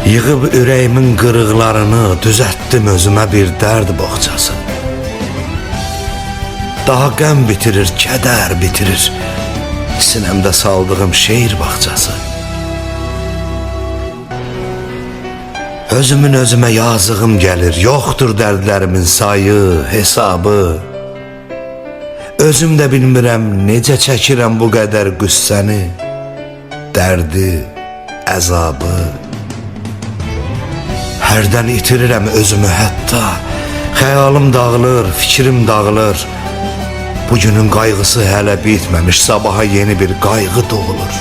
Yığıb ürəyimin qırıqlarını düzəltdim özümə bir dərd boğçası. Daha qəm bitirir, kədər bitirir sinəmdə saldığım şeir bağçası. Özümün özümə yazığım gəlir, yoxdur dərdlərimin sayı, hesabı. Özüm də bilmirəm necə çəkirəm bu qədər qüssəni, dərdi, əzabı. Hərdən itirirəm özümü hətta, xəyalım dağılır, fikrim dağılır. Bugünün qayğısı hələ bitməmiş, sabaha yeni bir qayğı doğulur.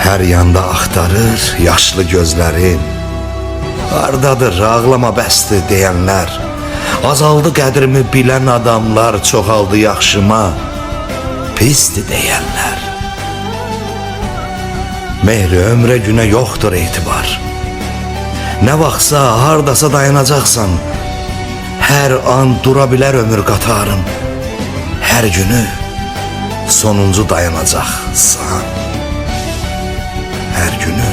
Hər yanda axtarır yaşlı gözlərim, hardadır ağlama bəsdir deyənlər. Azaldı qədrimi bilən adamlar, çoxaldı yaxşıma pisdir deyənlər. Mehri ömrə günə yoxdur etibar. Nə vaxtsa, hardasa dayanacaqsan, hər an dura bilər ömür qatarın. Hər günü sonuncu dayanacaqsan. Hər günü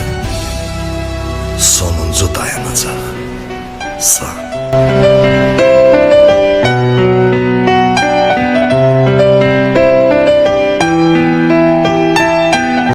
sonuncu dayanacaqsan.